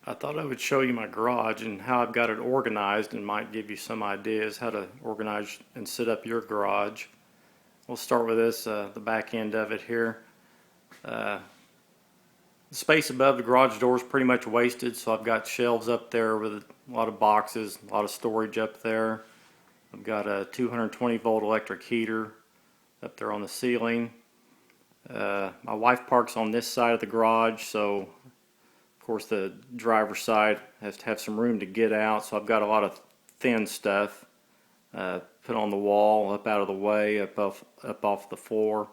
I thought I would show you my garage and how I've got it organized and might give you some ideas how to organize and set up your garage. We'll start with this, the back end of it here. The space above the garage door is pretty much wasted, so I've got shelves up there with a lot of boxes, a lot of storage up there. I've got a 220 volt electric heater up there on the ceiling. My wife parks on this side of the garage, so of course the driver's side has to have some room to get out, so I've got a lot of thin stuff put on the wall, up out of the way, up off the floor.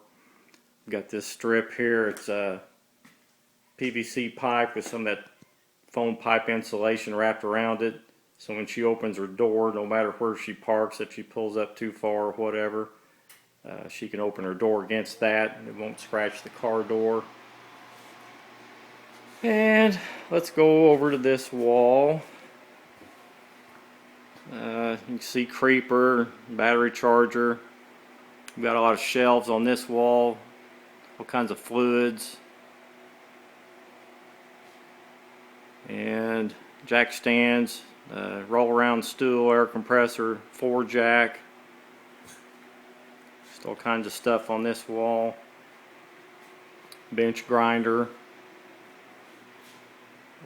I've got this strip here. It's a PVC pipe with some of that foam pipe insulation wrapped around it, so when she opens her door, no matter where she parks, if she pulls up too far or whatever, she can open her door against that and it won't scratch the car door. And let's go over to this wall. You can see creeper, battery charger. We've got a lot of shelves on this wall, all kinds of fluids, and jack stands, roll around stool, air compressor, 4-jack. Just all kinds of stuff on this wall. Bench grinder.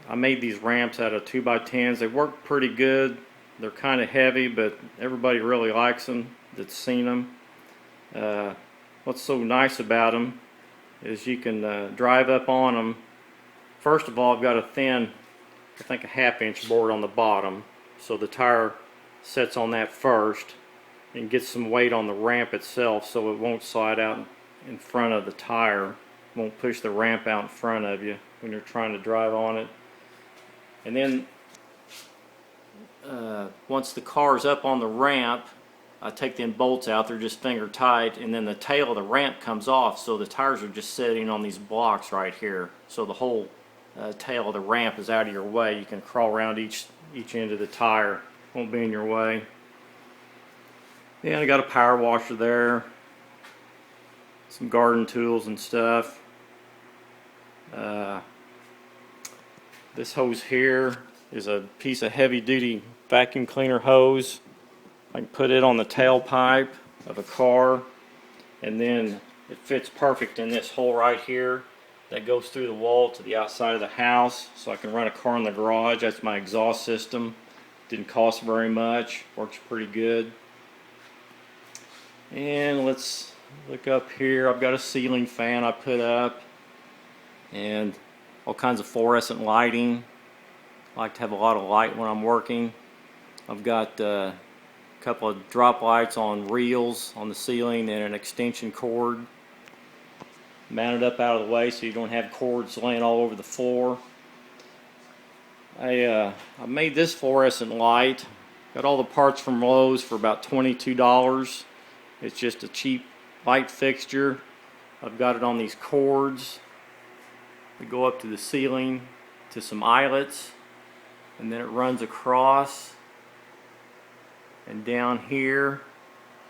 I made these ramps out of 2x10s. They work pretty good. They're kind of heavy, but everybody really likes them that's seen them. What's so nice about them is you can drive up on them. First of all, I've got a thin, I think a 1/2-inch board on the bottom, so the tire sets on that first and gets some weight on the ramp itself, so it won't slide out in front of the tire. It won't push the ramp out in front of you when you're trying to drive on it. And then once the car's up on the ramp, I take them bolts out. They're just finger tight, and then the tail of the ramp comes off, so the tires are just sitting on these blocks right here, so the whole tail of the ramp is out of your way. You can crawl around each end of the tire, won't be in your way. Yeah, I got a power washer there, some garden tools and stuff. This hose here is a piece of heavy-duty vacuum cleaner hose. I can put it on the tailpipe of a car, and then it fits perfect in this hole right here that goes through the wall to the outside of the house, so I can run a car in the garage. That's my exhaust system. Didn't cost very much, works pretty good. And let's look up here. I've got a ceiling fan I put up and all kinds of fluorescent lighting. I like to have a lot of light when I'm working. I've got a couple of drop lights on reels on the ceiling and an extension cord mounted up out of the way so you don't have cords laying all over the floor. I made this fluorescent light. Got all the parts from Lowe's for about $22. It's just a cheap light fixture. I've got it on these cords that go up to the ceiling to some eyelets, and then it runs across and down here,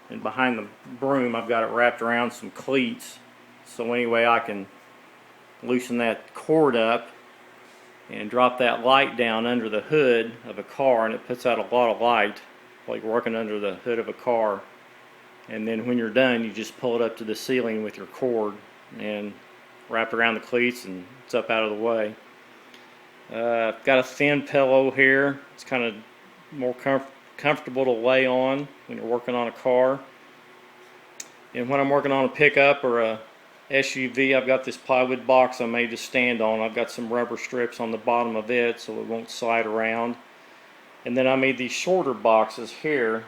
and behind the broom I've got it wrapped around some cleats, so anyway I can loosen that cord up and drop that light down under the hood of a car, and it puts out a lot of light like working under the hood of a car. And then when you're done, you just pull it up to the ceiling with your cord and wrap it around the cleats, and it's up out of the way. I've got a thin pillow here. It's kind of more comfortable to lay on when you're working on a car. And when I'm working on a pickup or a SUV, I've got this plywood box I made to stand on. I've got some rubber strips on the bottom of it so it won't slide around. And then I made these shorter boxes here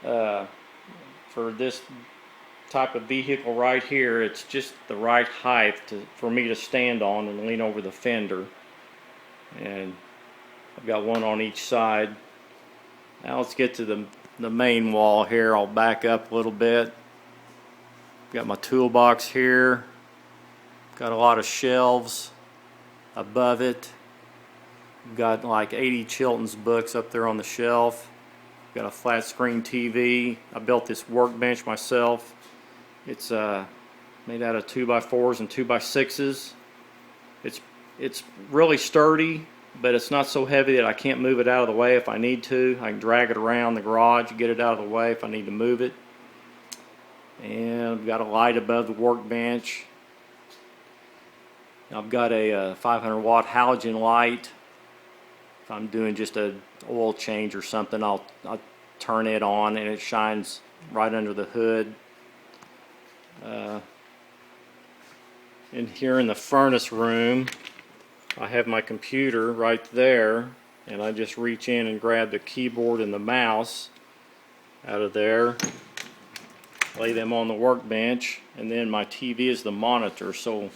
for this type of vehicle right here. It's just the right height for me to stand on and lean over the fender. And I've got one on each side. Now let's get to the main wall here. I'll back up a little bit. Got my toolbox here. Got a lot of shelves above it. Got like 80 Chilton's books up there on the shelf. Got a flat screen TV. I built this workbench myself. It's made out of 2x4s and 2x6s. It's really sturdy. but it's not so heavy that I can't move it out of the way if I need to. I can drag it around the garage, get it out of the way if I need to move it. And I've got a light above the workbench. I've got a 500 watt halogen light. If I'm doing just a oil change or something, I'll turn it on and it shines right under the hood. In here in the furnace room, I have my computer right there, and I just reach in and grab the keyboard and the mouse out of there, lay them on the workbench, and then my TV is the monitor, so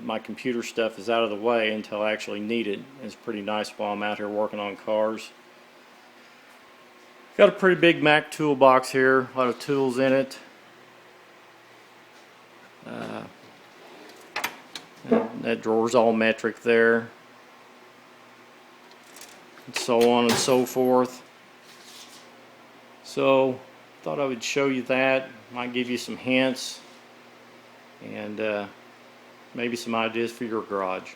my computer stuff is out of the way until I actually need it. It's pretty nice while I'm out here working on cars. Got a pretty big Mac toolbox here, a lot of tools in it. That drawer's all metric there, and so on and so forth. So thought I would show you that, might give you some hints and maybe some ideas for your garage.